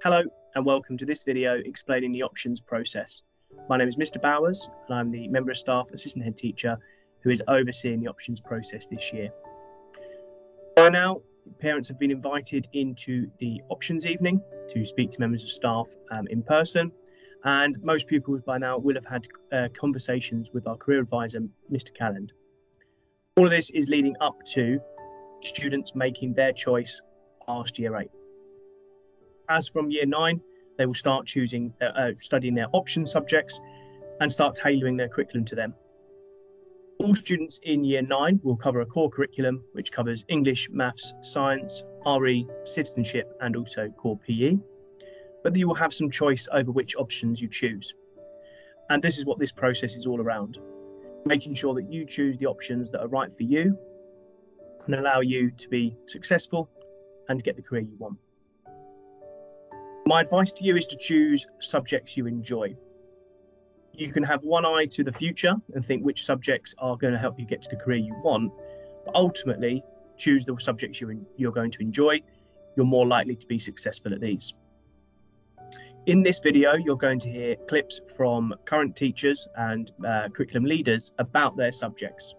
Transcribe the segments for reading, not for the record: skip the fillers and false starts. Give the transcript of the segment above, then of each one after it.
Hello and welcome to this video explaining the options process. My name is Mr. Bowers and I'm the Member of Staff Assistant Head Teacher who is overseeing the options process this year. By now, parents have been invited into the options evening to speak to members of staff in person, and most pupils by now will have had conversations with our career advisor, Mr. Calland. All of this is leading up to students making their choice past Year 8. As from Year 9, they will start studying their option subjects and start tailoring their curriculum to them. All students in Year 9 will cover a core curriculum which covers English, Maths, Science, RE, Citizenship and also core PE, but you will have some choice over which options you choose. And this is what this process is all around, making sure that you choose the options that are right for you and allow you to be successful and get the career you want. My advice to you is to choose subjects you enjoy. You can have one eye to the future and think which subjects are going to help you get to the career you want, but ultimately choose the subjects you're going to enjoy. You're more likely to be successful at these. In this video, you're going to hear clips from current teachers and curriculum leaders about their subjects.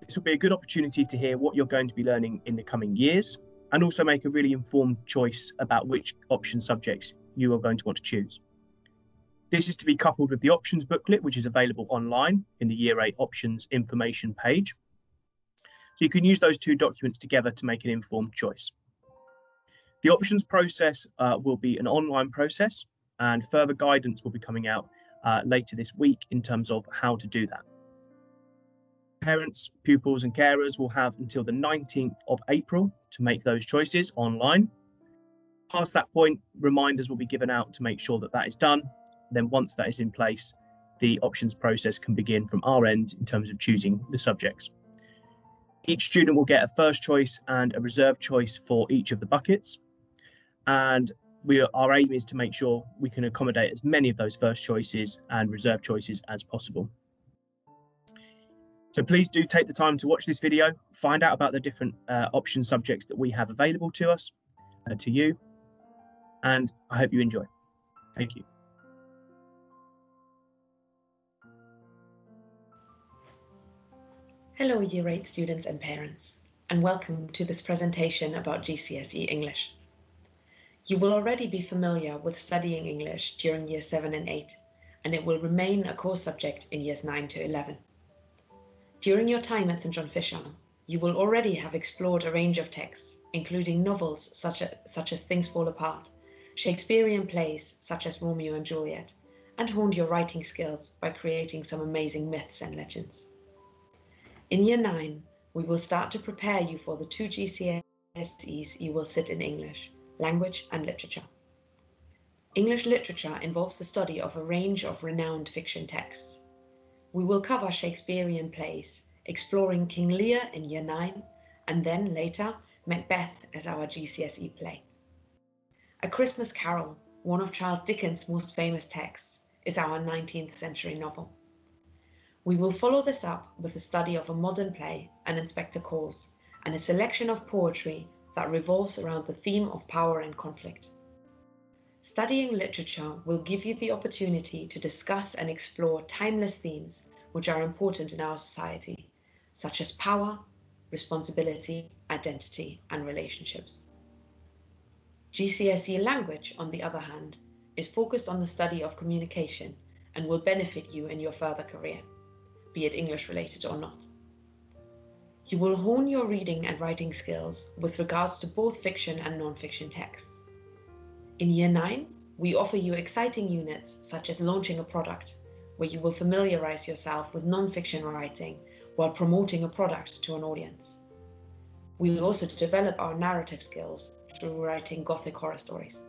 This will be a good opportunity to hear what you're going to be learning in the coming years, and also make a really informed choice about which option subjects you are going to want to choose. This is to be coupled with the options booklet, which is available online in the Year 8 options information page. So you can use those two documents together to make an informed choice. The options process will be an online process, and further guidance will be coming out later this week in terms of how to do that. Parents, pupils and carers will have until the 19th of April to make those choices online. Past that point, reminders will be given out to make sure that that is done. Then once that is in place, the options process can begin from our end in terms of choosing the subjects. Each student will get a first choice and a reserve choice for each of the buckets. And our aim is to make sure we can accommodate as many of those first choices and reserve choices as possible. So please do take the time to watch this video, find out about the different option subjects that we have available to us, to you, and I hope you enjoy. Thank you. Hello Year 8 students and parents, and welcome to this presentation about GCSE English. You will already be familiar with studying English during Year 7 and 8, and it will remain a core subject in Years 9 to 11. During your time at St John Fisher, you will already have explored a range of texts, including novels such as Things Fall Apart, Shakespearean plays such as Romeo and Juliet, and honed your writing skills by creating some amazing myths and legends. In Year 9, we will start to prepare you for the 2 GCSEs you will sit in English, language and literature. English literature involves the study of a range of renowned fiction texts. We will cover Shakespearean plays, exploring King Lear in Year 9, and then later Macbeth as our GCSE play. A Christmas Carol, one of Charles Dickens' most famous texts, is our 19th century novel. We will follow this up with the study of a modern play, An Inspector Calls, and a selection of poetry that revolves around the theme of power and conflict. Studying literature will give you the opportunity to discuss and explore timeless themes which are important in our society, such as power, responsibility, identity, and relationships. GCSE language, on the other hand, is focused on the study of communication and will benefit you in your further career, be it English related or not. You will hone your reading and writing skills with regards to both fiction and non-fiction texts. In Year 9, we offer you exciting units such as launching a product, where you will familiarize yourself with non-fiction writing while promoting a product to an audience. We will also develop our narrative skills through writing Gothic horror stories.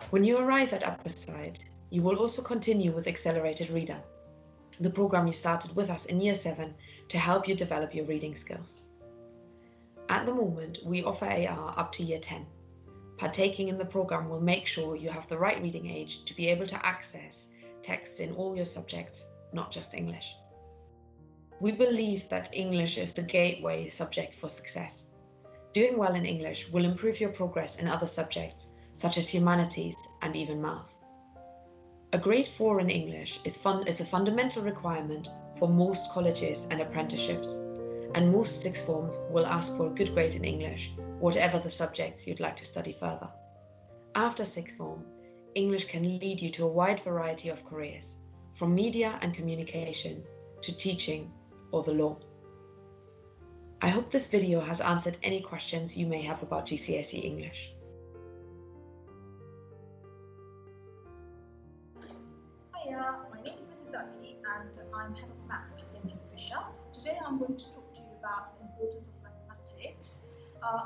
When you arrive at Upperside, you will also continue with Accelerated Reader, the program you started with us in Year 7 to help you develop your reading skills. At the moment, we offer AR up to Year 10. Partaking in the program will make sure you have the right reading age to be able to access texts in all your subjects, not just English. We believe that English is the gateway subject for success. Doing well in English will improve your progress in other subjects, such as humanities and even math. A grade 4 in English is a fundamental requirement for most colleges and apprenticeships, and most sixth forms will ask for a good grade in English, whatever the subjects you'd like to study further. After sixth form, English can lead you to a wide variety of careers, from media and communications to teaching or the law. I hope this video has answered any questions you may have about GCSE English. Hiya, my name is Mrs. Ali and I'm Head of Maths at St. John Fisher. Today I'm going to talk to you about the importance of mathematics.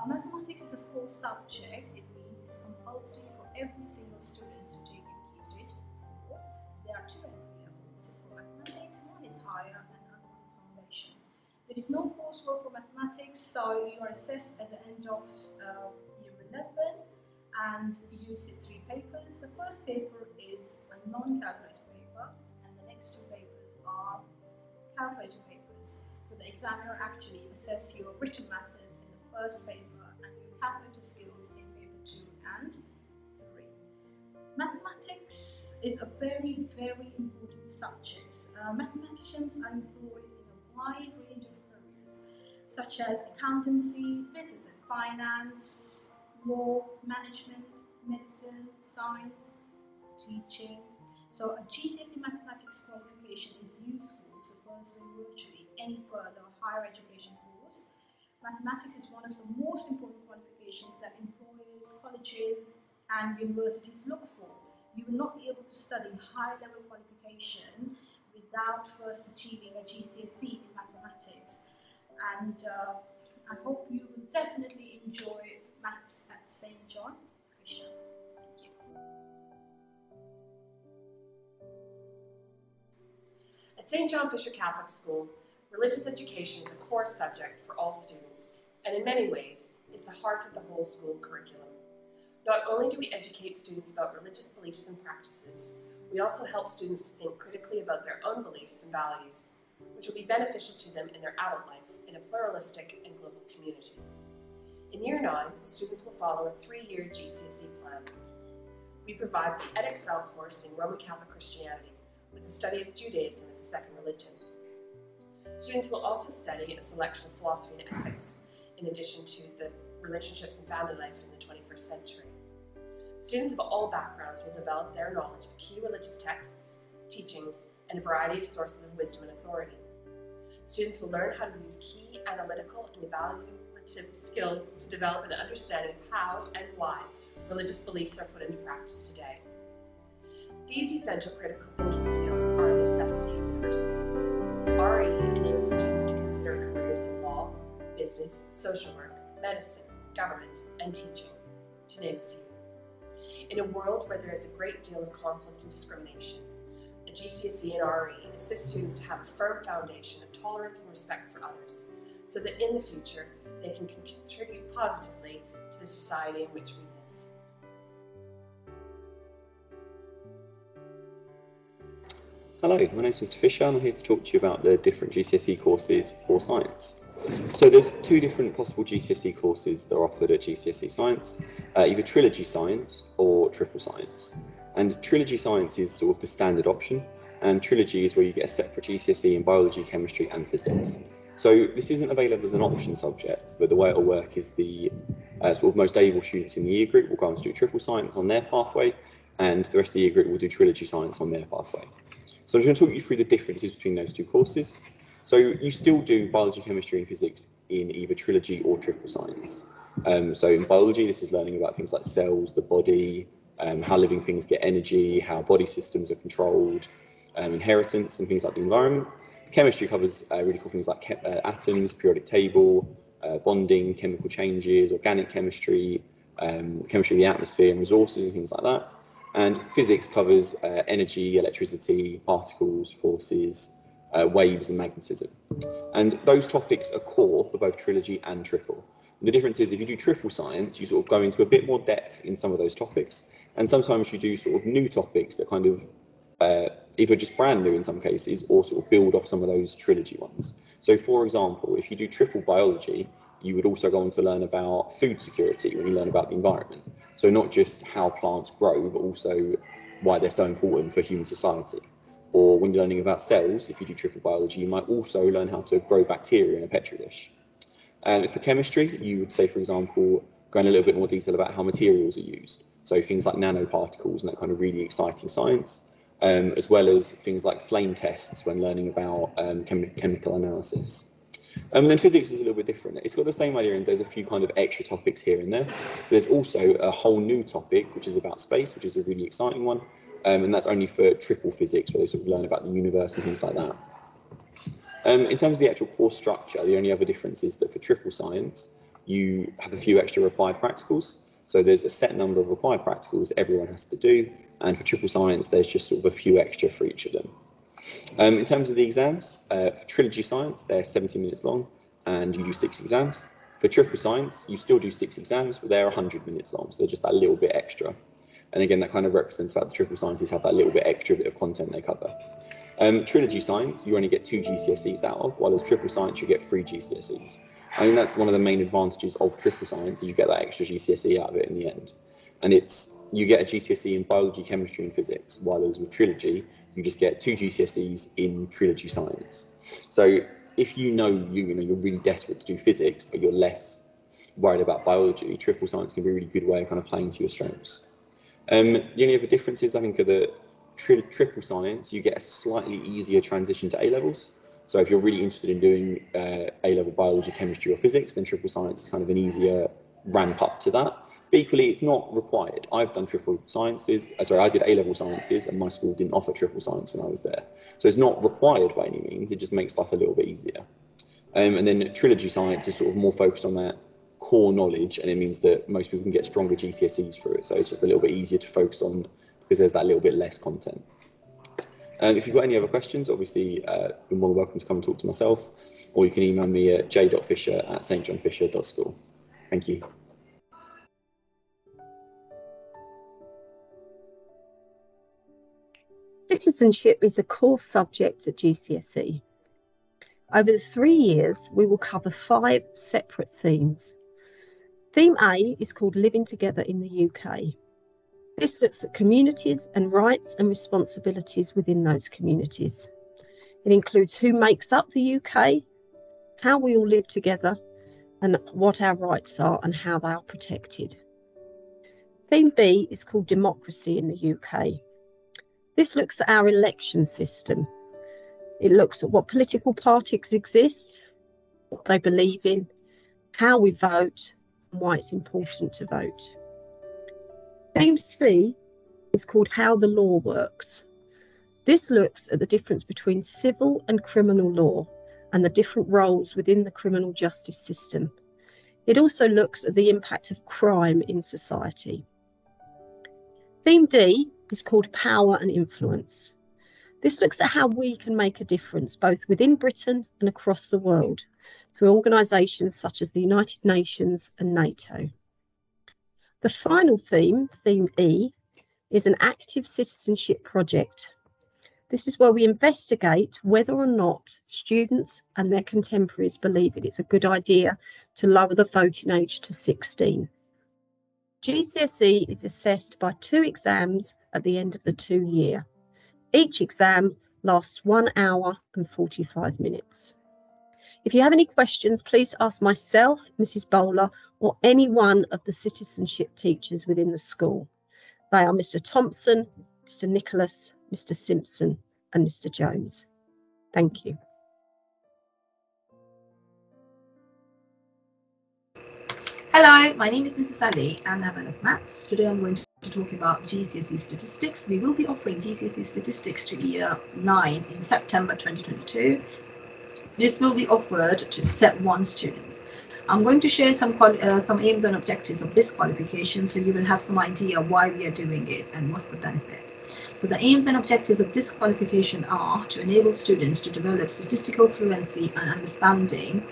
Mathematics is a core subject. It means it's compulsory for every single student to take in Key Stage 4. There are two entry levels for mathematics. One is higher and the other one is foundation. There is no coursework for mathematics, so you are assessed at the end of year 11 and you sit 3 papers. The first paper is a non-calculator paper and the next 2 papers are calculator papers. So the examiner actually assesses your written methods in the first paper and your calculator skills in paper 2 and 3. Mathematics is a very, very important subject. Mathematicians are employed in a wide range of careers such as accountancy, business and finance, law, management, medicine, science, teaching. So a GCSE mathematics qualification is useful to pursue virtually any further higher education course. Mathematics is one of the most important qualifications that employers, colleges and universities look for. You will not be able to study high level qualification without first achieving a GCSE in mathematics. And I hope you will definitely enjoy maths at St. John Fisher. Thank you. At St. John Fisher Catholic School, religious education is a core subject for all students and in many ways is the heart of the whole school curriculum. Not only do we educate students about religious beliefs and practices, we also help students to think critically about their own beliefs and values, which will be beneficial to them in their adult life in a pluralistic and global community. In Year 9, students will follow a 3-year GCSE plan. We provide the EdExcel course in Roman Catholic Christianity with a study of Judaism as a second religion. Students will also study a selection of philosophy and ethics, in addition to the relationships and family life in the 21st century. Students of all backgrounds will develop their knowledge of key religious texts, teachings, and a variety of sources of wisdom and authority. Students will learn how to use key analytical and evaluative skills to develop an understanding of how and why religious beliefs are put into practice today. These essential critical thinking skills are a necessity at university. RE enables students to consider careers in law, business, social work, medicine, government, and teaching, to name a few. In a world where there is a great deal of conflict and discrimination, a GCSE and RE assists students to have a firm foundation of tolerance and respect for others, so that in the future they can contribute positively to the society in which we live. Hello, my name is Mr. Fisher and I'm here to talk to you about the different GCSE courses for science. So there's 2 different possible GCSE courses that are offered at GCSE Science, either Trilogy Science or Triple Science. And Trilogy Science is sort of the standard option, and Trilogy is where you get a separate GCSE in biology, chemistry and physics. So this isn't available as an option subject, but the way it'll work is the sort of most able students in the year group will go on to do Triple Science on their pathway, and the rest of the year group will do Trilogy Science on their pathway. So I'm just going to talk you through the differences between those 2 courses. So you still do biology, chemistry and physics in either Trilogy or Triple Science. So in biology, this is learning about things like cells, the body, how living things get energy, how body systems are controlled, inheritance and things like the environment. Chemistry covers really cool things like atoms, periodic table, bonding, chemical changes, organic chemistry, chemistry of the atmosphere and resources and things like that. And physics covers energy, electricity, particles, forces, waves and magnetism. And those topics are core for both Trilogy and Triple. The difference is if you do Triple Science, you sort of go into a bit more depth in some of those topics, and sometimes you do sort of new topics that kind of either just brand new in some cases or sort of build off some of those Trilogy ones. So for example, if you do Triple Biology, you would also go on to learn about food security when you learn about the environment. So not just how plants grow, but also why they're so important for human society. Or when you're learning about cells, if you do triple biology, you might also learn how to grow bacteria in a petri dish. And for chemistry, you would say, for example, go in a little bit more detail about how materials are used. So things like nanoparticles and that kind of really exciting science, as well as things like flame tests when learning about chemical analysis. And then physics is a little bit different. It's got the same idea, and there's a few kind of extra topics here and there. There's also a whole new topic, which is about space, which is a really exciting one. And that's only for triple physics, where they sort of learn about the universe and things like that. In terms of the actual course structure, the only other difference is that for triple science, you have a few extra required practicals. So there's a set number of required practicals everyone has to do. And for triple science, there's just sort of a few extra for each of them. In terms of the exams, for trilogy science, they're 70 minutes long and you do 6 exams. For triple science, you still do 6 exams, but they're 100 minutes long, so just that little bit extra. And again, that kind of represents how the triple sciences have that little bit extra bit of content they cover. Trilogy science, you only get 2 GCSEs out of, while as triple science, you get 3 GCSEs. I mean, that's one of the main advantages of triple science, is you get that extra GCSE out of it in the end. And you get a GCSE in biology, chemistry, and physics, while as with trilogy, you just get 2 GCSEs in trilogy science. So if you're really desperate to do physics, but you're less worried about biology, triple science can be a really good way of kind of playing to your strengths. The only other differences, I think, are that triple science, you get a slightly easier transition to A-levels. So if you're really interested in doing A-level biology, chemistry, or physics, then triple science is kind of an easier ramp up to that. But equally, it's not required. I've done triple sciences. I did A-level sciences, and my school didn't offer triple science when I was there. So it's not required by any means. It just makes life a little bit easier. And then trilogy science is sort of more focused on that core knowledge, and it means that most people can get stronger GCSEs through it. So it's just a little bit easier to focus on because there's that little bit less content. If you've got any other questions, obviously, you're more than welcome to come and talk to myself, or you can email me at j.fisher@stjohnfisher.school. Thank you. Citizenship is a core subject at GCSE. Over the 3 years, we will cover 5 separate themes. Theme A is called Living Together in the UK. This looks at communities and rights and responsibilities within those communities. It includes who makes up the UK, how we all live together, and what our rights are and how they are protected. Theme B is called Democracy in the UK. This looks at our election system. It looks at what political parties exist, what they believe in, how we vote, and why it's important to vote. Theme C is called How the Law Works. This looks at the difference between civil and criminal law and the different roles within the criminal justice system. It also looks at the impact of crime in society. Theme D is called Power and Influence. This looks at how we can make a difference both within Britain and across the world through organisations such as the United Nations and NATO. The final theme, Theme E, is an active citizenship project. This is where we investigate whether or not students and their contemporaries believe it's a good idea to lower the voting age to 16. GCSE is assessed by 2 exams at the end of the 2-year. Each exam lasts 1 hour and 45 minutes. If you have any questions, please ask myself, Mrs. Bowler, or any one of the citizenship teachers within the school. They are Mr. Thompson, Mr. Nicholas, Mr. Simpson, and Mr. Jones. Thank you. Hello, my name is Mrs. Ali and I'm of Maths. Today I'm going to talk about GCSE statistics. We will be offering GCSE statistics to year 9 in September 2022. This will be offered to Set 1 students. I'm going to share some aims and objectives of this qualification so you will have some idea why we are doing it and what's the benefit. So the aims and objectives of this qualification are to enable students to develop statistical fluency and understanding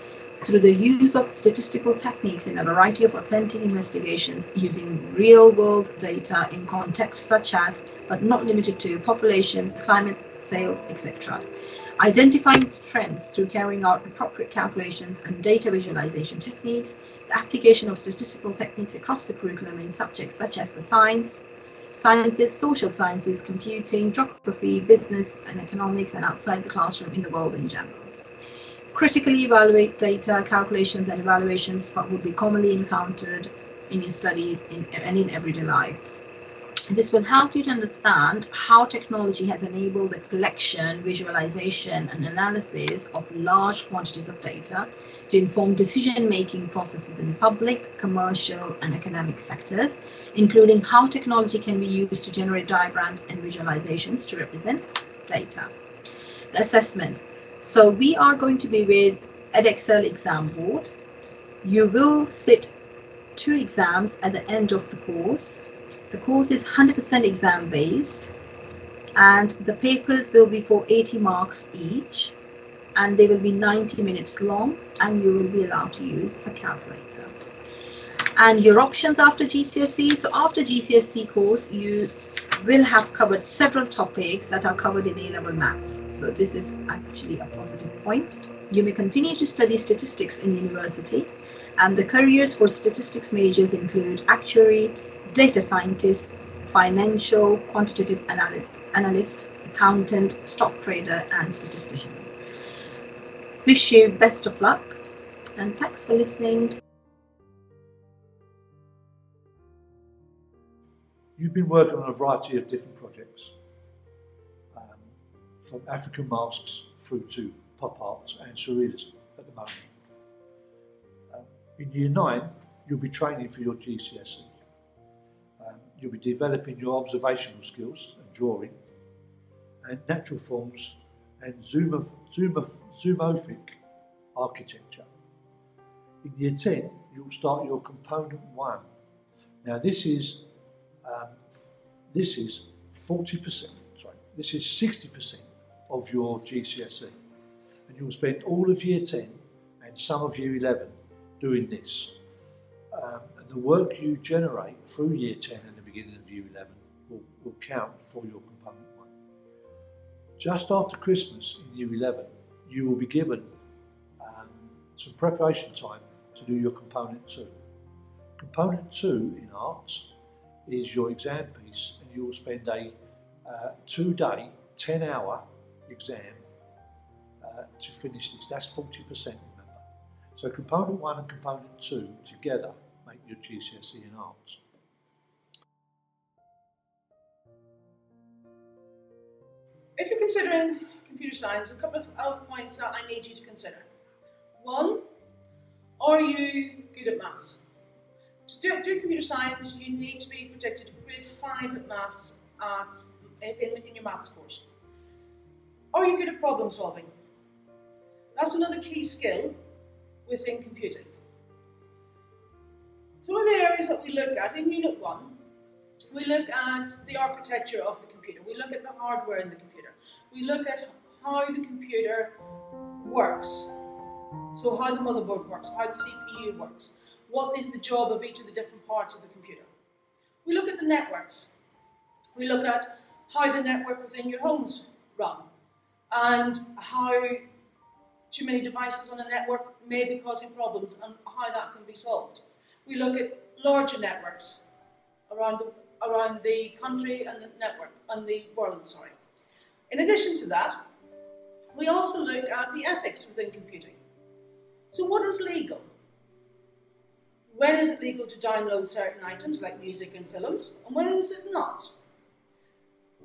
through the use of statistical techniques in a variety of authentic investigations using real-world data in contexts such as, but not limited to, populations, climate, sales, etc. identifying trends through carrying out appropriate calculations and data visualization techniques, the application of statistical techniques across the curriculum in subjects such as the sciences, social sciences, computing, geography, business and economics, and outside the classroom in the world in general. Critically evaluate data, calculations and evaluations that would be commonly encountered in your studies and in everyday life. This will help you to understand how technology has enabled the collection, visualization, and analysis of large quantities of data to inform decision-making processes in public, commercial, and academic sectors, including how technology can be used to generate diagrams and visualizations to represent data. The assessment. So we are going to be with Edexcel exam board. You will sit 2 exams at the end of the course. The course is 100% exam based, and the papers will be for 80 marks each, and they will be 90 minutes long, and you will be allowed to use a calculator. And your options after GCSE. So after GCSE course, you will have covered several topics that are covered in A-level maths. So this is actually a positive point. You may continue to study statistics in university, and the careers for statistics majors include actuary, data scientist, financial, quantitative analyst, accountant, stock trader, and statistician. Wish you best of luck, and thanks for listening. You've been working on a variety of different projects, from African masks through to pop art and surrealism at the moment. In Year 9, you'll be training for your GCSE. You'll be developing your observational skills and drawing, and natural forms and zoomorphic architecture. In Year 10, you'll start your Component 1. Now this is 60% of your GCSE, and you'll spend all of Year 10 and some of Year 11 doing this. And the work you generate through Year 10 and the beginning of Year 11 will count for your Component 1. Just after Christmas in Year 11, you will be given some preparation time to do your Component 2. Component 2 in arts is your exam piece, and you will spend a 2-day, 10-hour exam to finish this. That's 40%, remember. So Component 1 and Component 2 together make your GCSE in arts. If you're considering computer science, a couple of points that I need you to consider. 1, are you good at maths? To do computer science, you need to be predicted to grade 5 at maths in your maths course. Are you good at problem solving? That's another key skill within computing. Some of the areas that we look at in Unit 1, we look at the architecture of the computer. We look at the hardware in the computer. We look at how the computer works. So how the motherboard works, how the CPU works. What is the job of each of the different parts of the computer? We look at the networks. We look at how the network within your homes run, and how too many devices on a network may be causing problems and how that can be solved. We look at larger networks around the country and the network and the world, sorry. In addition to that, we also look at the ethics within computing. So what is legal? When is it legal to download certain items like music and films, and when is it not?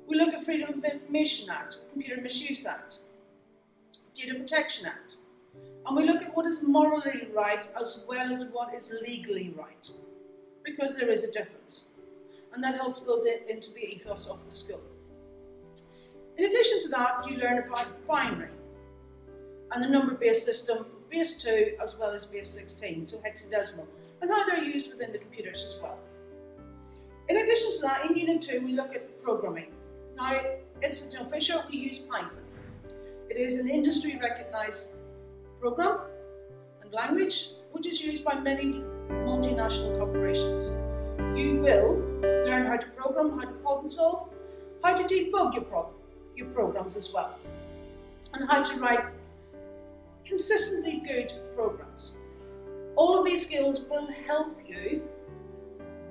We look at Freedom of Information Act, Computer Misuse Act, Data Protection Act, and we look at what is morally right as well as what is legally right, because there is a difference, and that helps build it into the ethos of the school. In addition to that, you learn about binary and the number-based system, base 2 as well as base 16, so hexadecimal, and how they're used within the computers as well. In addition to that, in Unit 2, we look at programming. Now, it's official, we use Python. It is an industry-recognised program and language which is used by many multinational corporations. You will learn how to program, how to problem solve, how to debug your programs as well. and how to write consistently good programs. All of these skills will help you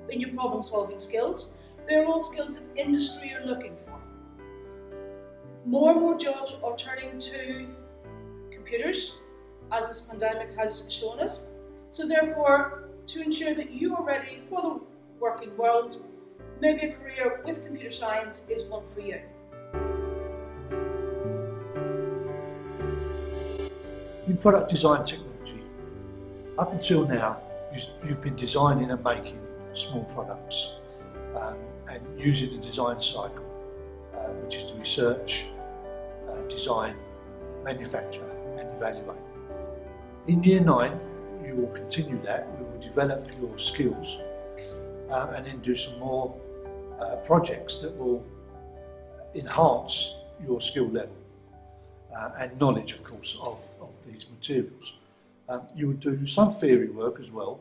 in your problem solving skills. They're all skills that industry are looking for. More and more jobs are turning to computers, as this pandemic has shown us. So therefore, to ensure that you are ready for the working world, maybe a career with computer science is one for you. In product design technology, up until now, you've been designing and making small products and using the design cycle, which is to research, design, manufacture and evaluate. In year 9, you will continue that. We will develop your skills and then do some more projects that will enhance your skill level and knowledge, of course, of these materials. You will do some theory work as well,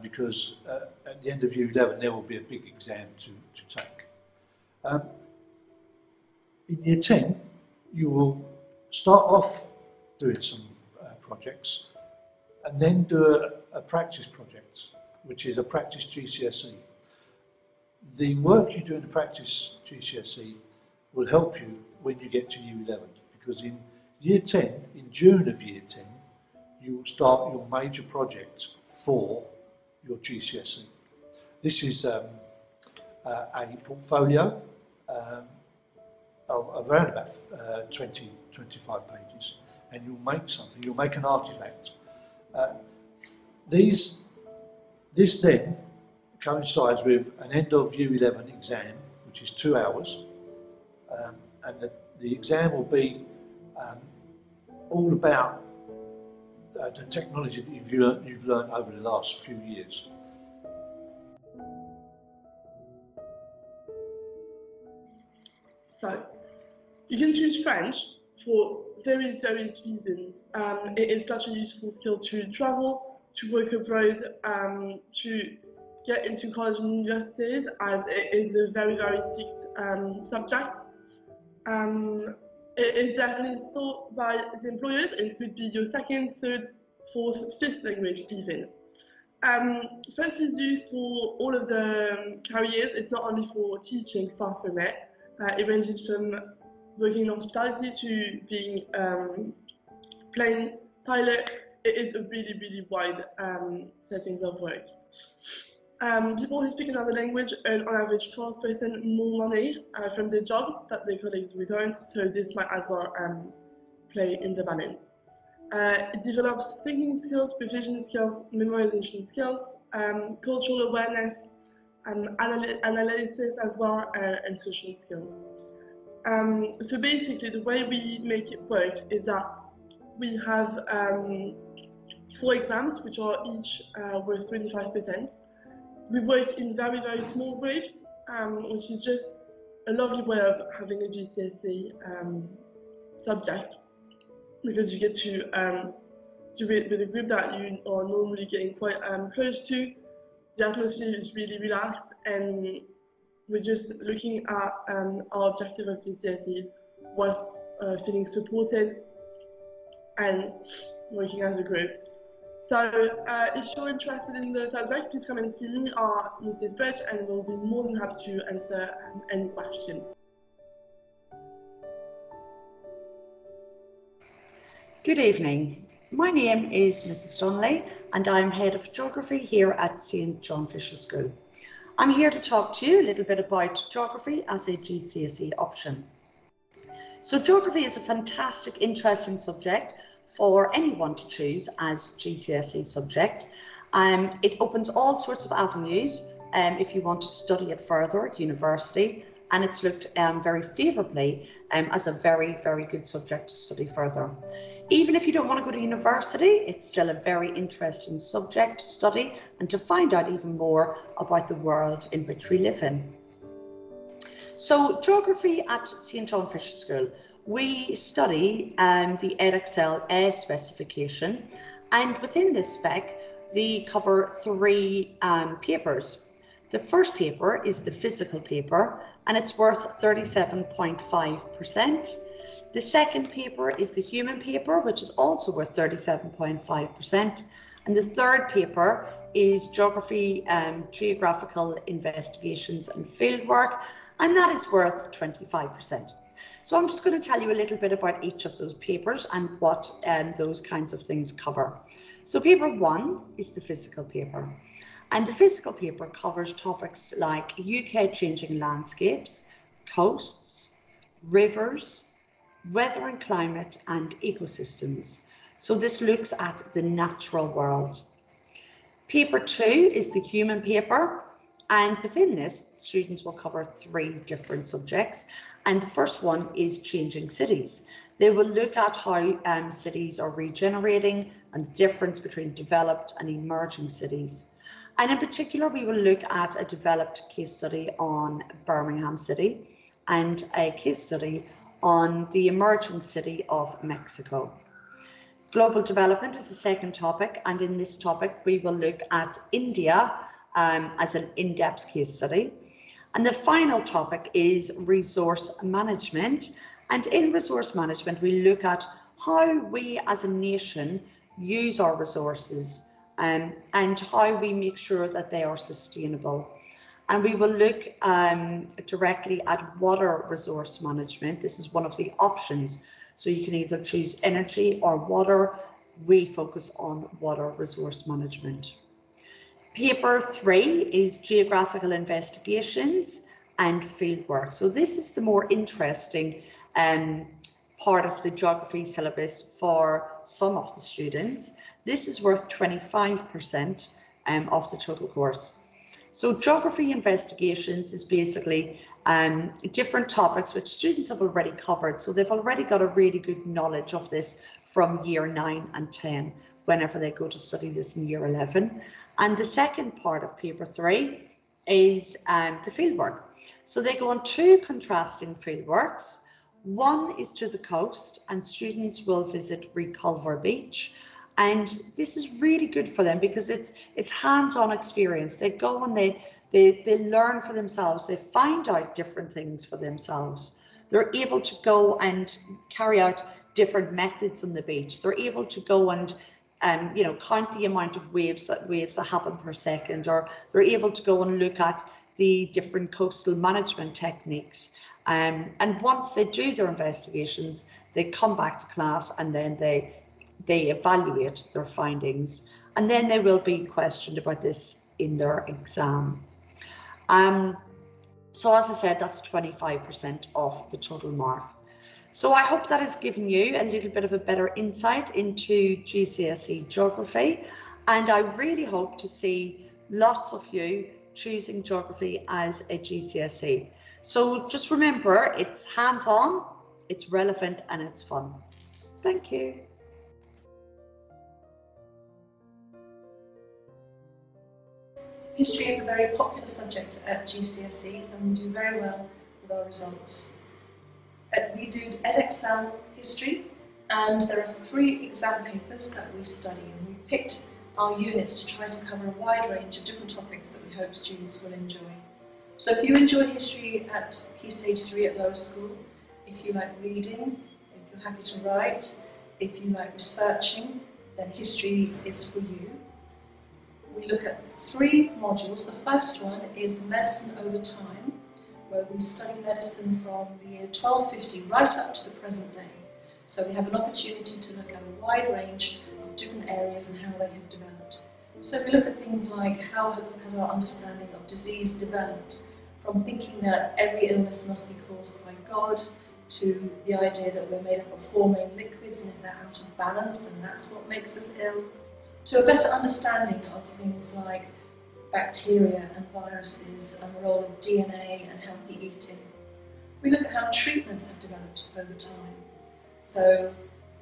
because at the end of year 11 there will be a big exam to take. In year 10, you will start off doing some projects and then do a practice project, which is a practice GCSE. The work you do in the practice GCSE will help you when you get to year 11, because in year 10, in June of year 10, you will start your major project for your GCSE. This is a portfolio of around about 20-25 pages, and you'll make something, you'll make an artifact. This then coincides with an end of year 11 exam, which is 2 hours, and the exam will be all about the technology that you've learned over the last few years. So, you can choose French for various reasons. It is such a useful skill to travel, to work abroad, to get into college and universities, as it is a very seeked subject. It is definitely sought by the employers, and it could be your second, third, fourth, fifth language even. French is used for all of the careers. It's not only for teaching, far from it. It ranges from working in hospitality to being plane pilot. It is a really wide settings of work. People who speak another language earn on average 12% more money from their job that their colleagues would earn, so this might as well play in the balance. It develops thinking skills, precision skills, memorization skills, cultural awareness, analysis as well, and social skills. So basically the way we make it work is that we have 4 exams, which are each worth 25%. We work in very small groups, which is just a lovely way of having a GCSE subject, because you get to do it with a group that you are normally getting quite close to. The atmosphere is really relaxed, and we're just looking at our objective of GCSE was feeling supported and working as a group. So if you're interested in the subject, please come and see me or Mrs. Birch, and we'll be more than happy to answer any questions. Good evening. My name is Mrs. Donnelly, and I'm Head of Geography here at St. John Fisher School. I'm here to talk to you a little bit about geography as a GCSE option. So geography is a fantastic, interesting subject for anyone to choose as GCSE subject. It opens all sorts of avenues if you want to study it further at university, and it's looked very favourably as a very good subject to study further. Even if you don't want to go to university, it's still a very interesting subject to study and to find out even more about the world in which we live in. So geography at St. John Fisher School, we study the Edexcel A specification, and within this spec they cover 3 papers. The first paper is the physical paper, and it's worth 37.5%. The second paper is the human paper, which is also worth 37.5%. And the third paper is geography, geographical investigations and fieldwork, and that is worth 25%. So I'm just going to tell you a little bit about each of those papers and what those kinds of things cover. So paper 1 is the physical paper. And the physical paper covers topics like UK changing landscapes, coasts, rivers, weather and climate, and ecosystems. So this looks at the natural world. Paper 2 is the human paper, and within this, students will cover 3 different subjects. And the first one is changing cities. They will look at how cities are regenerating and the difference between developed and emerging cities. And in particular, we will look at a developed case study on Birmingham City and a case study on the emerging city of Mexico. Global development is the second topic, and in this topic we will look at India as an in-depth case study. And the final topic is resource management, and in resource management we look at how we as a nation use our resources and how we make sure that they are sustainable. And we will look directly at water resource management. This is one of the options. So you can either choose energy or water. We focus on water resource management. Paper 3 is geographical investigations and fieldwork. So this is the more interesting part of the geography syllabus for some of the students. This is worth 25% of the total course. So geography investigations is basically different topics which students have already covered. So they've already got a really good knowledge of this from year 9 and 10 whenever they go to study this in year 11. And the second part of paper 3 is the fieldwork. So they go on 2 contrasting fieldworks. One is to the coast, and students will visit Reculver Beach. And this is really good for them because it's hands-on experience. They go and they learn for themselves. They find out different things for themselves. They're able to go and carry out different methods on the beach. They're able to go and count the amount of waves that happen per second, or they're able to go and look at the different coastal management techniques. And once they do their investigations, they come back to class and then they evaluate their findings, and then they will be questioned about this in their exam. So as I said, that's 25% of the total mark. So I hope that has given you a little bit of a better insight into GCSE geography, and I really hope to see lots of you choosing geography as a GCSE. So just remember, it's hands-on, it's relevant, and it's fun. Thank you. History is a very popular subject at GCSE, and we do very well with our results. We do Edexam history, and there are 3 exam papers that we study, and we picked our units to try to cover a wide range of different topics that we hope students will enjoy. So if you enjoy history at Key Stage 3 at lower school, if you like reading, if you're happy to write, if you like researching, then history is for you. We look at 3 modules. The first one is Medicine Over Time, where we study medicine from the year 1250 right up to the present day. So we have an opportunity to look at a wide range of different areas and how they have developed. So we look at things like how has our understanding of disease developed, from thinking that every illness must be caused by God, to the idea that we're made up of 4 main liquids, and if they're out of balance, then that's what makes us ill, to a better understanding of things like bacteria and viruses and the role of DNA and healthy eating. We look at how treatments have developed over time. So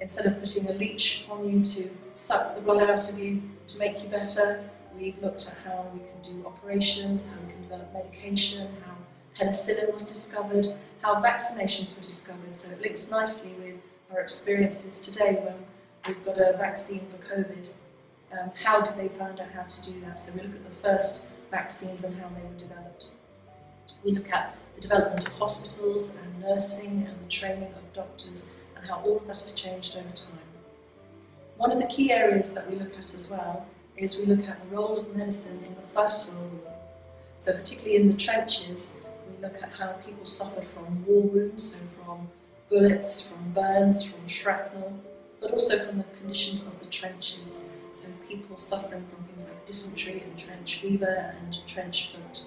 instead of putting a leech on you to suck the blood out of you to make you better, we've looked at how we can do operations, how we can develop medication, how penicillin was discovered, how vaccinations were discovered. So it links nicely with our experiences today when we've got a vaccine for COVID. How did they find out how to do that? So we look at the first vaccines and how they were developed. We look at the development of hospitals and nursing and the training of doctors and how all of that has changed over time. One of the key areas that we look at as well is we look at the role of medicine in the First World War. So particularly in the trenches, we look at how people suffered from war wounds, so from bullets, from burns, from shrapnel, but also from the conditions of the trenches, so people suffering from things like dysentery and trench fever and trench foot.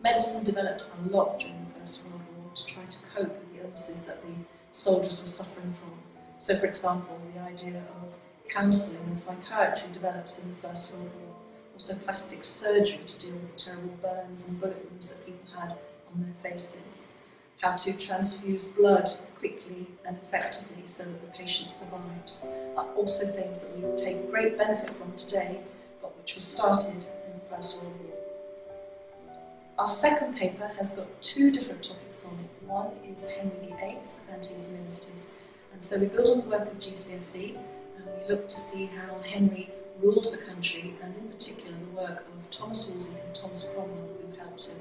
Medicine developed a lot during the First World War to try to cope with the illnesses that the soldiers were suffering from. So for example, the idea of counselling and psychiatry develops in the First World War. Also plastic surgery to deal with the terrible burns and bullet wounds that people had on their faces. How to transfuse blood quickly and effectively so that the patient survives are also things that we take great benefit from today, but which was started in the First World War. Our second paper has got two different topics on it. One is Henry VIII and his ministers. And so we build on the work of GCSE and we look to see how Henry ruled the country, and in particular the work of Thomas Wolsey and Thomas Cromwell, who helped him.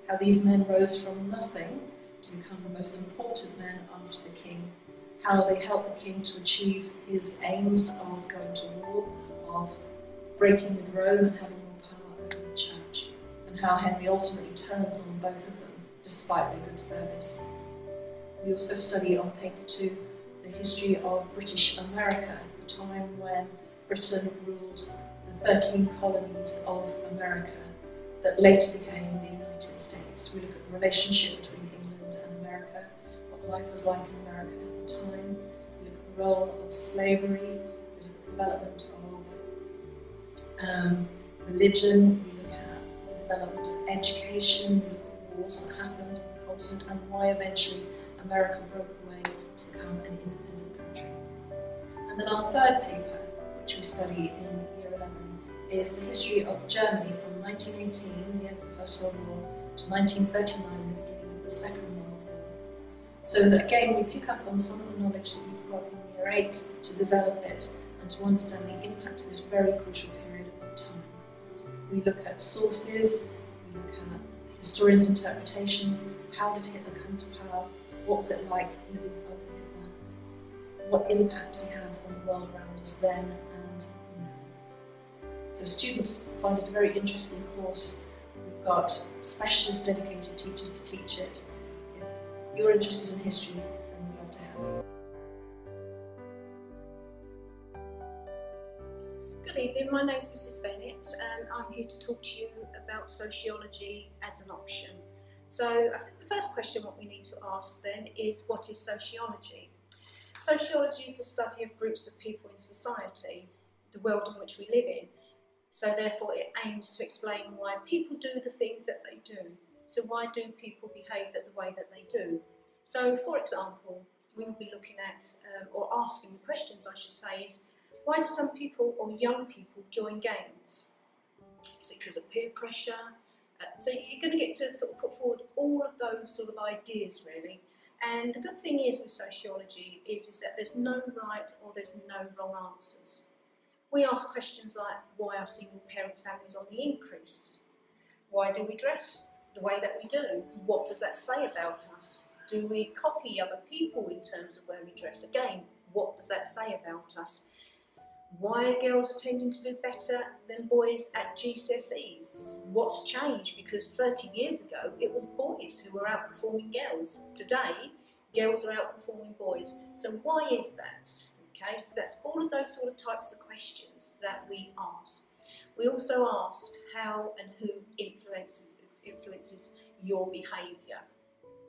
How these men rose from nothing to become the most important men after the king. How they helped the king to achieve his aims of going to war, of breaking with Rome and having more power over the church. And how Henry ultimately turns on both of them, despite their good service. We also study on paper 2 the history of British America, the time when Britain ruled the 13 colonies of America that later became the United States. We look at the relationship between England and America, what life was like in America at the time. We look at the role of slavery, we look at the development of religion, we look at the development of education, we look at wars that happened on the continent and why eventually America broke away to become an independent country. And then our third paper, which we study in Year 11, is the history of Germany from 1918, the end of the First World War, to 1939, the beginning of the Second World War. So that again we pick up on some of the knowledge that we've got in Year 8 to develop it and to understand the impact of this very crucial period of time. We look at sources, we look at historians' interpretations, how did Hitler come to power, what was it like living under Hitler, what impact did he have on the world around us then and now. So students find it a very interesting course. We've got specialist dedicated teachers to teach it. If you're interested in history, then we'd love to have you. Good evening, my name is Mrs. Bennett and I'm here to talk to you about sociology as an option. So I think the first question what we need to ask then is, what is sociology? Sociology is the study of groups of people in society, the world in which we live in. So therefore it aims to explain why people do the things that they do. So why do people behave the way that they do? So for example, we will be looking at, or asking the questions I should say, is why do some people or young people join gangs? Is it because of peer pressure? So you're going to get to sort of put forward all of those sort of ideas really. And the good thing is with sociology is that there's no right or there's no wrong answers. We ask questions like, why are single parent families on the increase? Why do we dress the way that we do? What does that say about us? Do we copy other people in terms of where we dress? Again, what does that say about us? Why are girls tending to do better than boys at GCSEs? What's changed? Because 30 years ago, it was boys who were outperforming girls. Today, girls are outperforming boys. So why is that? Okay, so that's all of those sort of types of questions that we ask. We also ask how and who influences your behaviour.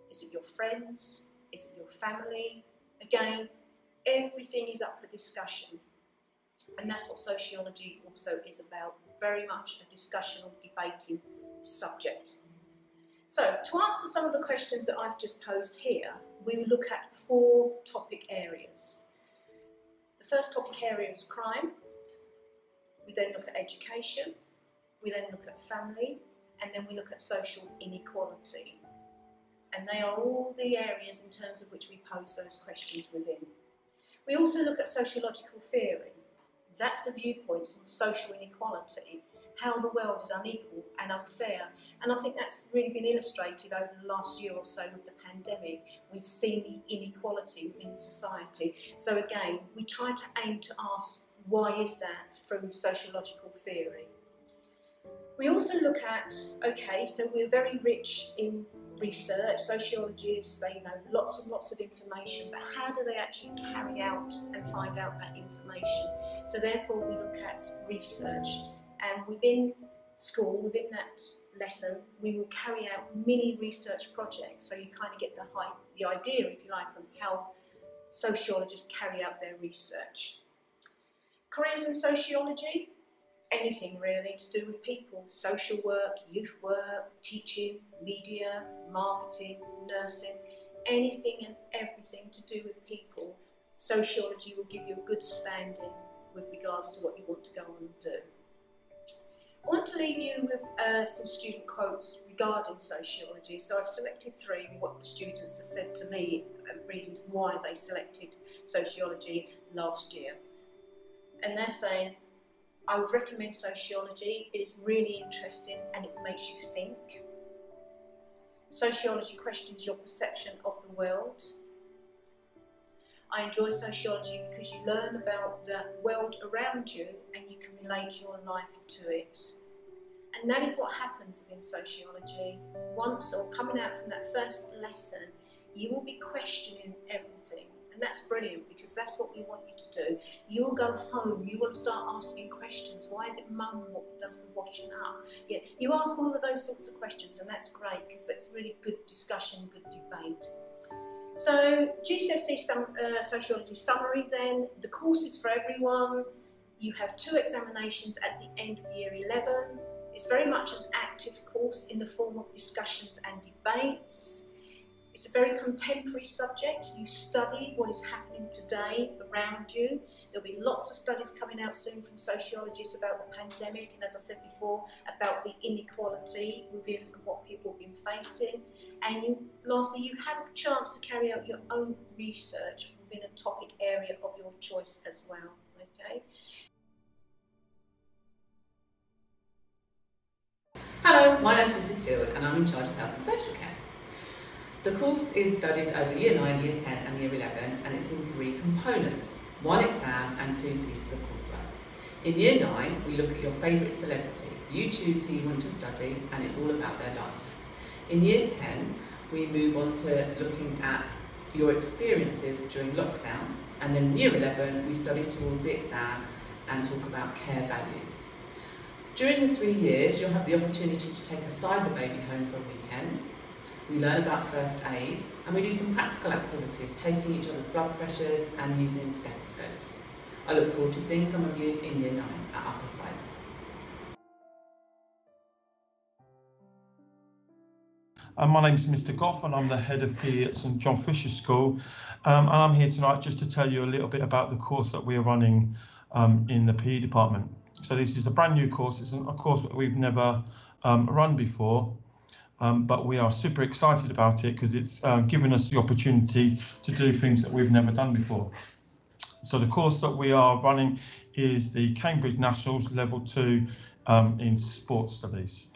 Is it your friends? Is it your family? Again, everything is up for discussion. And that's what sociology also is about, very much a discussional, debating subject. So, to answer some of the questions that I've just posed here, we will look at 4 topic areas. The first topic area is crime. We then look at education. We then look at family. And then we look at social inequality. And they are all the areas in terms of which we pose those questions within. We also look at sociological theory. That's the viewpoints on social inequality, how the world is unequal and unfair. And I think that's really been illustrated over the last year or so with the pandemic. We've seen the inequality within society. So again, we try to aim to ask, why is that, through sociological theory. We also look at, okay, so we're very rich in research, sociologists, they know lots and lots of information, but how do they actually carry out and find out that information? So therefore we look at research, and within school, within that lesson, we will carry out mini research projects, so you kind of get the idea, if you like, on how sociologists carry out their research. Careers in sociology, anything really to do with people, social work, youth work, teaching, media, marketing, nursing, anything and everything to do with people. Sociology will give you a good standing with regards to what you want to go on and do. I want to leave you with some student quotes regarding sociology. So I've selected 3, what the students have said to me, reasons why they selected sociology last year. And they're saying, I would recommend sociology. It is really interesting and it makes you think. Sociology questions your perception of the world. I enjoy sociology because you learn about the world around you and you can relate your life to it. And that is what happens within sociology. Once, or coming out from that first lesson, you will be questioning everything. And that's brilliant, because that's what we want you to do. You will go home, you will start asking questions. Why is it mum what does the washing up? Yeah, you ask all of those sorts of questions, and that's great, because that's really good discussion, good debate. So GCSE sociology summary then, the course is for everyone. You have 2 examinations at the end of year 11. It's very much an active course in the form of discussions and debates. It's a very contemporary subject. You study what is happening today around you. There'll be lots of studies coming out soon from sociologists about the pandemic, and as I said before, about the inequality within what people have been facing. And lastly, you have a chance to carry out your own research within a topic area of your choice as well. Okay. Hello, my name is Mrs. Field and I'm in charge of health and social care. The course is studied over Year 9, Year 10 and Year 11, and it's in 3 components, 1 exam and 2 pieces of coursework. In Year 9, we look at your favourite celebrity. You choose who you want to study and it's all about their life. In Year 10, we move on to looking at your experiences during lockdown, and then in Year 11, we study towards the exam and talk about care values. During the 3 years, you'll have the opportunity to take a cyber baby home for a weekend. We learn about first aid, and we do some practical activities, taking each other's blood pressures and using stethoscopes. I look forward to seeing some of you in Year 9 at Upper Site. My name is Mr. Goff and I'm the head of PE at St John Fisher School, and I'm here tonight just to tell you a little bit about the course that we are running in the PE department. So this is a brand new course. It's a course that we've never run before. But we are super excited about it because it's given us the opportunity to do things that we've never done before. So the course that we are running is the Cambridge Nationals Level 2 in Sports Studies.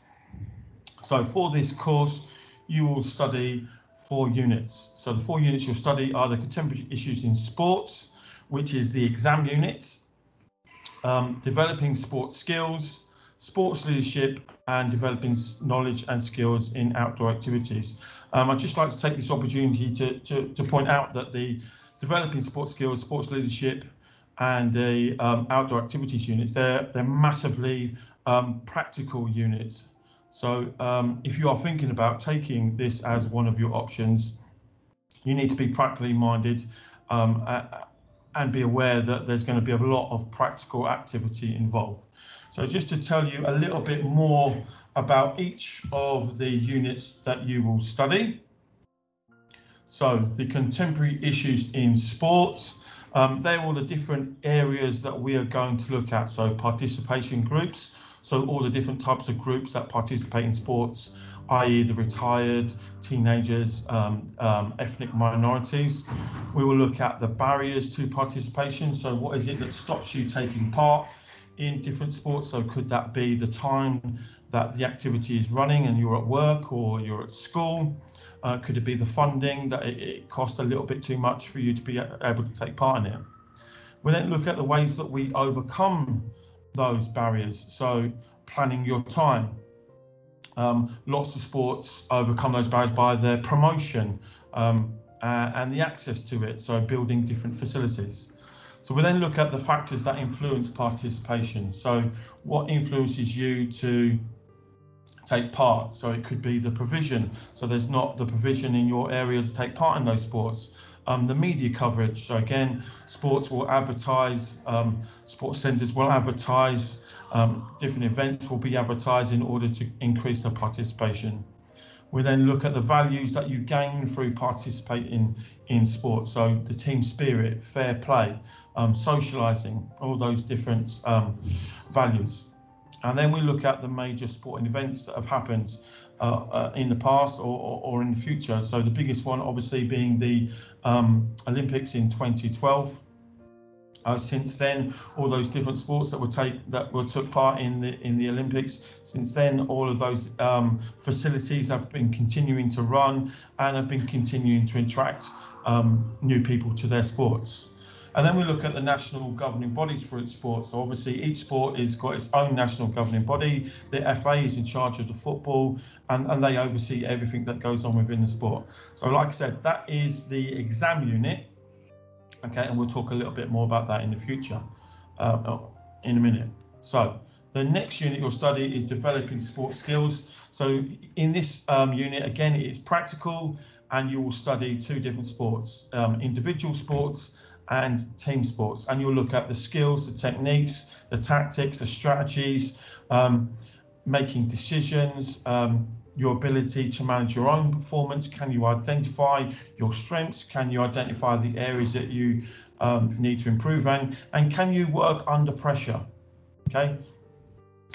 So for this course, you will study 4 units. So the 4 units you'll study are the contemporary issues in sports, which is the exam unit, developing sports skills, sports leadership, and developing knowledge and skills in outdoor activities. I'd just like to take this opportunity to point out that the developing sports skills, sports leadership, and the outdoor activities units, they're massively practical units. So if you are thinking about taking this as one of your options, you need to be practically minded and be aware that there's going to be a lot of practical activity involved. So just to tell you a little bit more about each of the units that you will study. So the contemporary issues in sports, they're all the different areas that we are going to look at. So participation groups, so all the different types of groups that participate in sports, i.e. the retired, teenagers, ethnic minorities. We will look at the barriers to participation. So what is it that stops you taking part in different sports. So could that be the time that the activity is running and you're at work or you're at school? Could it be the funding, that it costs a little bit too much for you to be able to take part in it? We then look at the ways that we overcome those barriers. So planning your time. Lots of sports overcome those barriers by their promotion and the access to it, so building different facilities. So we then look at the factors that influence participation. So what influences you to take part? So it could be the provision. So there's not the provision in your area to take part in those sports. The media coverage. So again, sports will advertise, sports centres will advertise, different events will be advertised in order to increase the participation. We then look at the values that you gain through participating in sports. So the team spirit, fair play, socialising, all those different values. And then we look at the major sporting events that have happened in the past or in the future. So the biggest one obviously being the Olympics in 2012. Since then, all those different sports that took part in the Olympics, since then all of those facilities have been continuing to run and have been continuing to attract new people to their sports. And then we look at the national governing bodies for each sport. So obviously each sport has got its own national governing body. The FA is in charge of the football and they oversee everything that goes on within the sport. So like I said, that is the exam unit. Okay, and we'll talk a little bit more about that in the future in a minute. So the next unit you'll study is developing sports skills. So in this unit, again, it's practical and you will study two different sports, individual sports and team sports. And you'll look at the skills, the techniques, the tactics, the strategies, making decisions, your ability to manage your own performance. Can you identify your strengths? Can you identify the areas that you need to improve on? And can you work under pressure? Okay.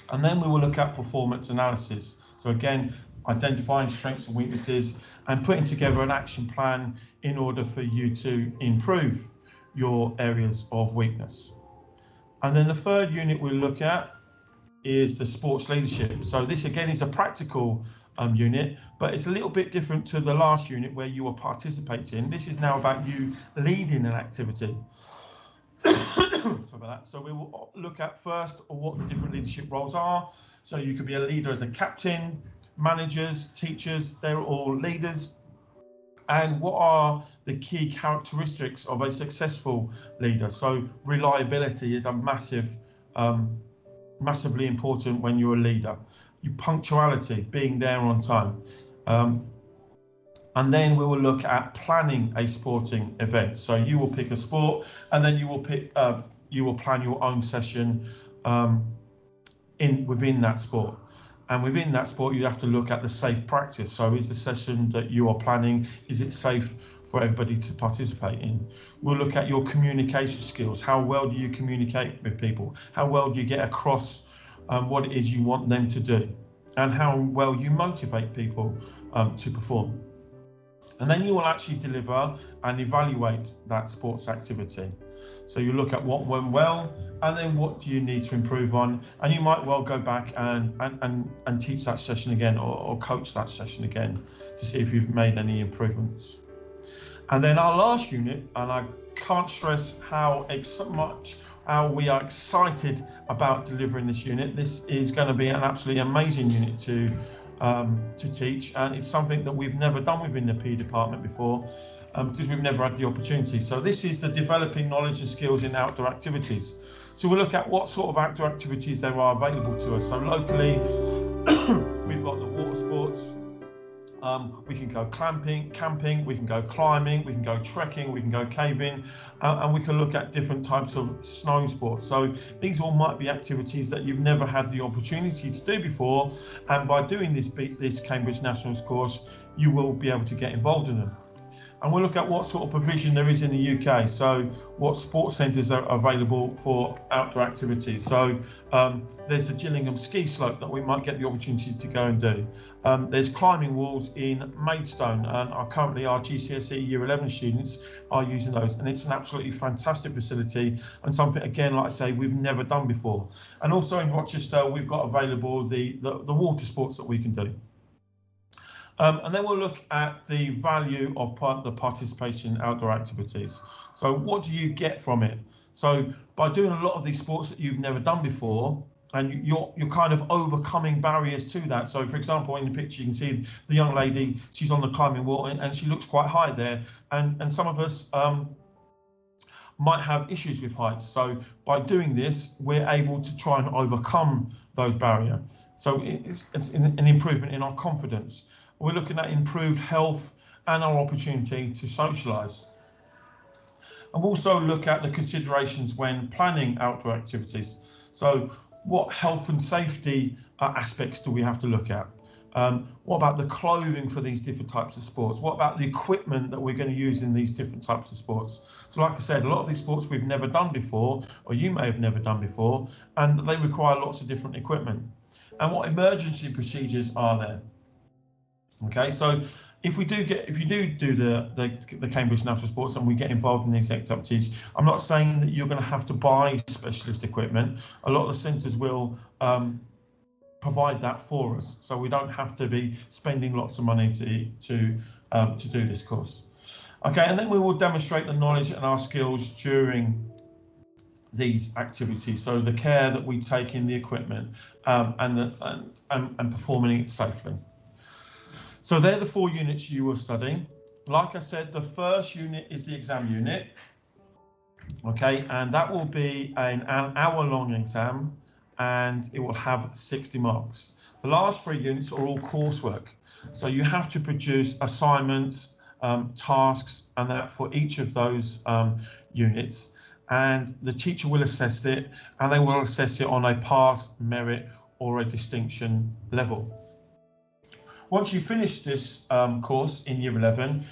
And then we will look at performance analysis. So again, identifying strengths and weaknesses and putting together an action plan in order for you to improve your areas of weakness. And then the third unit we'll look at is the sports leadership. So this again is a practical unit, but it's a little bit different to the last unit where you were participating. This is now about you leading an activity. Sorry about that. So we will look at first what the different leadership roles are. So you could be a leader as a captain, managers, teachers, they're all leaders. And what are the key characteristics of a successful leader? So reliability is a massively important when you're a leader. Your punctuality, being there on time. And then we will look at planning a sporting event. So you will pick a sport and then you will plan your own session within that sport. And within that sport, you have to look at the safe practice. So is the session that you are planning, is it safe for everybody to participate in? We'll look at your communication skills. How well do you communicate with people? How well do you get across what it is you want them to do? And how well you motivate people to perform. And then you will actually deliver and evaluate that sports activity. So you look at what went well, and then what do you need to improve on, and you might well go back and teach that session again or coach that session again to see if you've made any improvements. And then our last unit, and I can't stress how we are excited about delivering this unit. This is going to be an absolutely amazing unit to teach, and it's something that we've never done within the PE department before. Because we've never had the opportunity. So this is the developing knowledge and skills in outdoor activities. So we'll look at what sort of outdoor activities there are available to us. So locally, we've got the water sports. We can go camping, we can go climbing, we can go trekking, we can go caving, and we can look at different types of snow sports. So these all might be activities that you've never had the opportunity to do before. And by doing this Cambridge Nationals course, you will be able to get involved in them. and we'll look at what sort of provision there is in the UK. So what sports centres are available for outdoor activities. So there's the Gillingham ski slope that we might get the opportunity to go and do. There's climbing walls in Maidstone, and currently our GCSE Year 11 students are using those, and it's an absolutely fantastic facility and something, again, like I say, we've never done before. And also in Rochester, we've got available the water sports that we can do. And then we'll look at the value of the participation in outdoor activities. So what do you get from it? So by doing a lot of these sports that you've never done before, and you're kind of overcoming barriers to that. So for example, in the picture, you can see the young lady, she's on the climbing wall and she looks quite high there. And some of us might have issues with heights. So by doing this, we're able to try and overcome those barriers. So it's an improvement in our confidence. We're looking at improved health and our opportunity to socialise. And we'll also look at the considerations when planning outdoor activities. So what health and safety aspects do we have to look at? What about the clothing for these different types of sports? What about the equipment that we're going to use in these different types of sports? So like I said, a lot of these sports we've never done before, or you may have never done before, and they require lots of different equipment. And what emergency procedures are there? Okay, so if you do the Cambridge National Sports and we get involved in these activities, I'm not saying that you're going to have to buy specialist equipment. A lot of the centres will provide that for us, so we don't have to be spending lots of money to do this course. Okay, and then we will demonstrate the knowledge and our skills during these activities, so the care that we take in the equipment and performing it safely. So they're the 4 units you will study. Like I said, the first unit is the exam unit. Okay, and that will be an hour-long exam, and it will have 60 marks. The last 3 units are all coursework. So you have to produce assignments, tasks, and that for each of those units. And the teacher will assess it, and they will assess it on a pass, merit, or a distinction level. Once you finish this course in Year 11,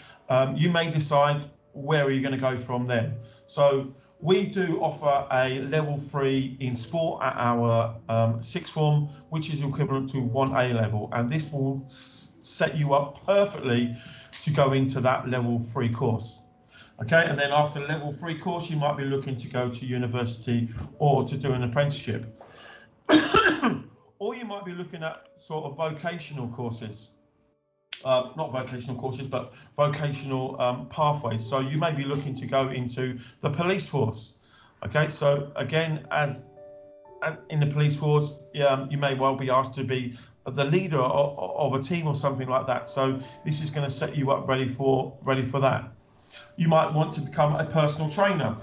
you may decide where are you going to go from there. So we do offer a level 3 in sport at our 6th form, which is equivalent to 1A level, and this will set you up perfectly to go into that level 3 course. Okay, and then after level 3 course, you might be looking to go to university or to do an apprenticeship. Or you might be looking at sort of vocational courses, not vocational courses, but vocational pathways. So you may be looking to go into the police force. Okay, so again, as in the police force, you may well be asked to be the leader of a team or something like that. So this is going to set you up ready for that. You might want to become a personal trainer.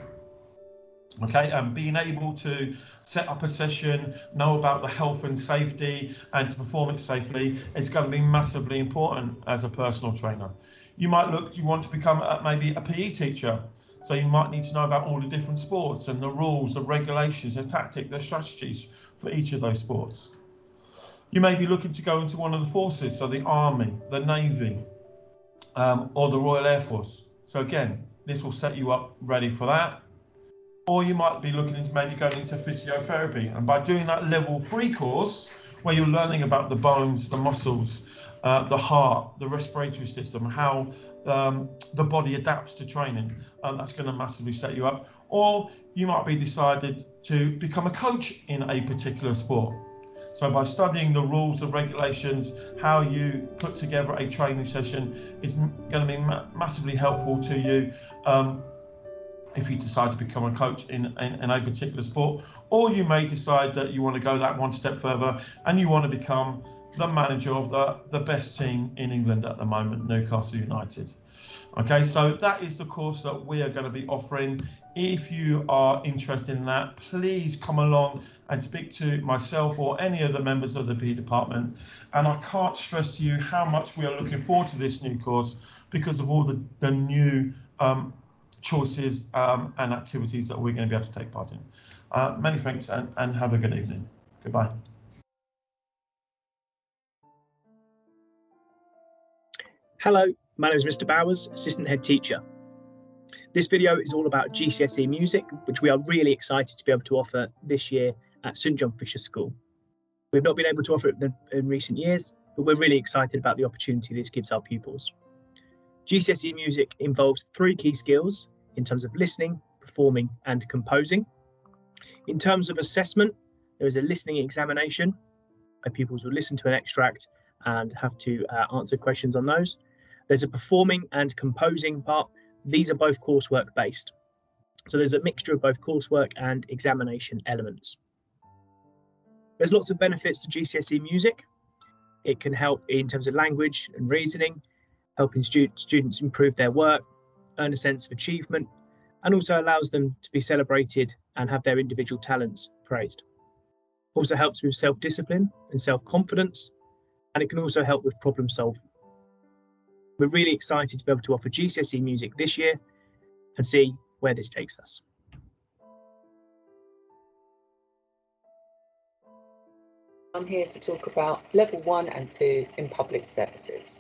Okay, and being able to set up a session, know about the health and safety, and to perform it safely is going to be massively important as a personal trainer. You might you want to become maybe a PE teacher, so you might need to know about all the different sports and the rules, the regulations, the tactics, the strategies for each of those sports. You may be looking to go into one of the forces, so the Army, the Navy, or the Royal Air Force. So again, this will set you up ready for that. Or you might be looking into maybe going into physiotherapy, and by doing that level 3 course where you're learning about the bones, the muscles, the heart, the respiratory system, how the body adapts to training, that's going to massively set you up. Or you might be decided to become a coach in a particular sport. So by studying the rules, the regulations, how you put together a training session is going to be massively helpful to you if you decide to become a coach in a particular sport. Or you may decide that you want to go that one step further and you want to become the manager of the best team in England at the moment, Newcastle United. Okay, so that is the course that we are going to be offering. If you are interested in that, please come along and speak to myself or any of the members of the PE department. And I can't stress to you how much we are looking forward to this new course because of all the new choices and activities that we're going to be able to take part in. Many thanks and have a good evening. Goodbye. Hello, My name is Mr. Bowers, Assistant Head Teacher. This video is all about GCSE music, which we are really excited to be able to offer this year at St John Fisher School. We've not been able to offer it in recent years, but we're really excited about the opportunity this gives our pupils. GCSE music involves 3 key skills in terms of listening, performing and composing. In terms of assessment, there is a listening examination where pupils will listen to an extract and have to answer questions on those. There's a performing and composing part. These are both coursework based. So there's a mixture of both coursework and examination elements. There's lots of benefits to GCSE music. It can help in terms of language and reasoning, helping students improve their work, earn a sense of achievement, and also allows them to be celebrated and have their individual talents praised. Also helps with self-discipline and self-confidence, and it can also help with problem solving. We're really excited to be able to offer GCSE music this year and see where this takes us. I'm here to talk about Level 1 and 2 in public services.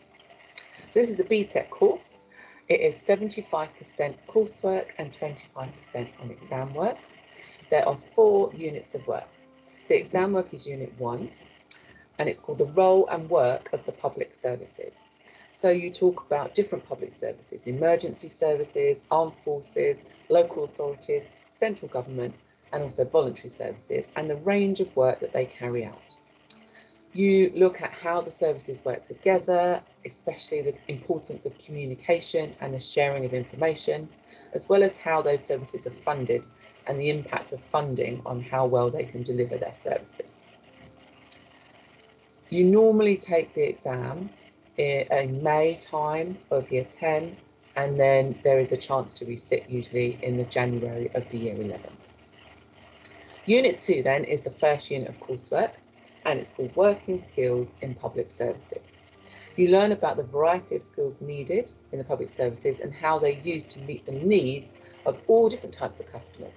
So this is a BTEC course. It is 75% coursework and 25% on exam work. There are 4 units of work. The exam work is Unit 1, and it's called the role and work of the public services. So you talk about different public services, emergency services, armed forces, local authorities, central government, and also voluntary services, and the range of work that they carry out. You look at how the services work together, especially the importance of communication and the sharing of information, as well as how those services are funded and the impact of funding on how well they can deliver their services. You normally take the exam in May time of Year 10, and then there is a chance to resit usually in the January of the Year 11. Unit 2 then is the first unit of coursework, and it's called Working Skills in Public Services. You learn about the variety of skills needed in the public services and how they're used to meet the needs of all different types of customers.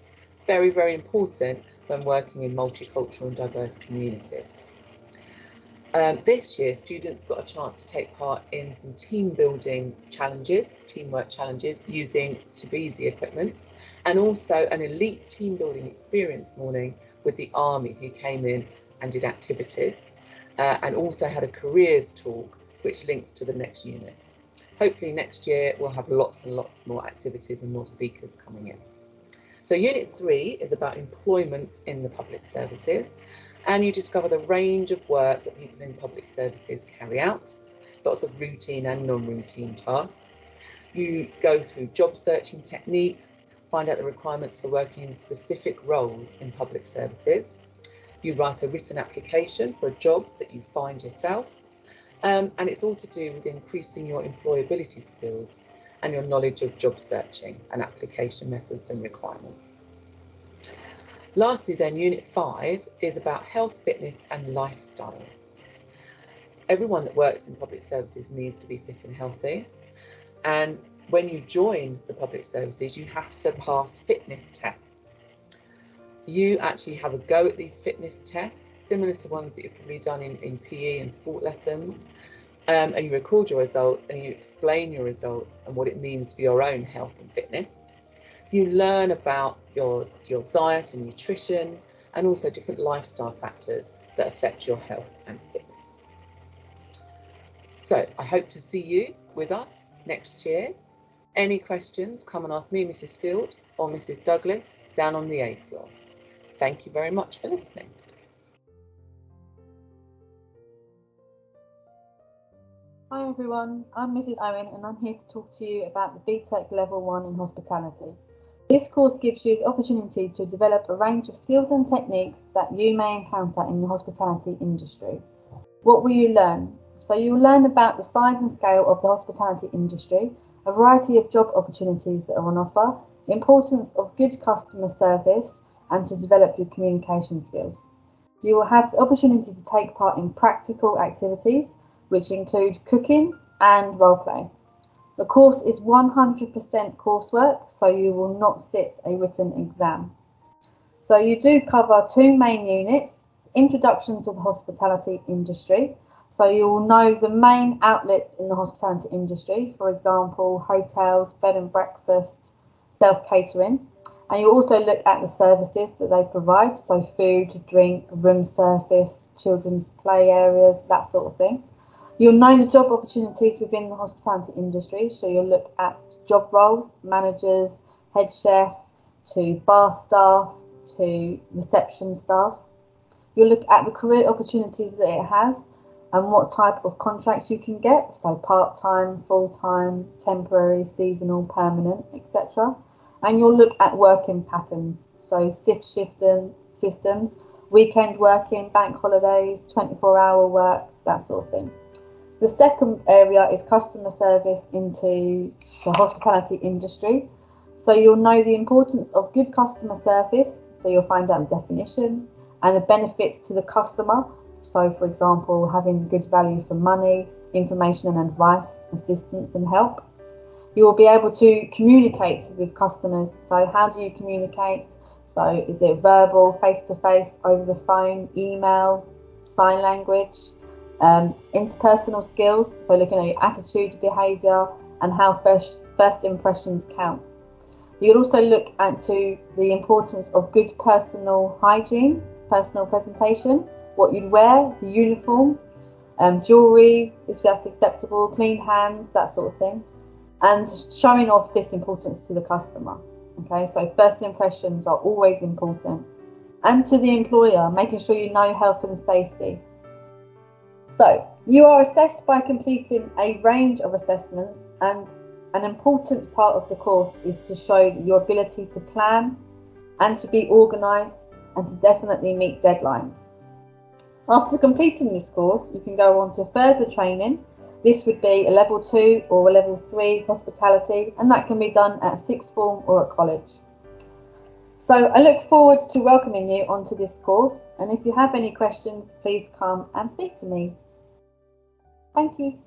Very, very important when working in multicultural and diverse communities. This year, students got a chance to take part in some team building challenges, teamwork challenges using Tabizi equipment, and also an elite team building experience morning with the Army, who came in and did activities, and also had a careers talk which links to the next unit. Hopefully next year we'll have lots and lots more activities and more speakers coming in. So Unit 3 is about employment in the public services, and you discover the range of work that people in public services carry out, lots of routine and non-routine tasks. You go through job searching techniques, find out the requirements for working in specific roles in public services. You write a written application for a job that you find yourself, and it's all to do with increasing your employability skills and your knowledge of job searching and application methods and requirements. Lastly then, Unit 5 is about health, fitness and lifestyle. Everyone that works in public services needs to be fit and healthy, and when you join the public services you have to pass fitness tests. You actually have a go at these fitness tests, similar to ones that you've probably done in PE and sport lessons, and you record your results and you explain your results and what it means for your own health and fitness. You learn about your diet and nutrition, and also different lifestyle factors that affect your health and fitness. So I hope to see you with us next year. Any questions, come and ask me, Mrs. Field, or Mrs. Douglas down on the A floor. Thank you very much for listening. Hi everyone, I'm Mrs. Owen and I'm here to talk to you about the BTEC Level 1 in Hospitality. This course gives you the opportunity to develop a range of skills and techniques that you may encounter in the hospitality industry. What will you learn? So you will learn about the size and scale of the hospitality industry, a variety of job opportunities that are on offer, the importance of good customer service, and to develop your communication skills. You will have the opportunity to take part in practical activities, which include cooking and role play. The course is 100% coursework, so you will not sit a written exam. So you do cover 2 main units: Introduction to the Hospitality Industry. So you'll know the main outlets in the hospitality industry, for example, hotels, bed and breakfast, self-catering. And you also look at the services that they provide, so food, drink, room service, children's play areas, that sort of thing. You'll know the job opportunities within the hospitality industry, so you'll look at job roles, managers, head chef, to bar staff, to reception staff. You'll look at the career opportunities that it has and what type of contracts you can get, so part-time, full-time, temporary, seasonal, permanent, etc. And you'll look at working patterns, so shifting systems, weekend working, bank holidays, 24-hour work, that sort of thing. The second area is customer service into the hospitality industry. So you'll know the importance of good customer service, so you'll find out the definition and the benefits to the customer. So for example, having good value for money, information and advice, assistance and help. You will be able to communicate with customers. So how do you communicate? So is it verbal, face-to-face, over the phone, email, sign language? Interpersonal skills, so looking at your attitude, behaviour and how first impressions count. You'll also look into the importance of good personal hygiene, personal presentation, what you'd wear, the uniform, jewellery, if that's acceptable, clean hands, that sort of thing, and showing off this importance to the customer. Okay, so first impressions are always important. And to the employer, making sure you know health and safety. So, you are assessed by completing a range of assessments, and an important part of the course is to show your ability to plan and to be organised and to definitely meet deadlines. After completing this course, you can go on to further training. This would be a level 2 or a level 3 hospitality, and that can be done at sixth form or at college. So I look forward to welcoming you onto this course, and if you have any questions, please come and speak to me. Thank you.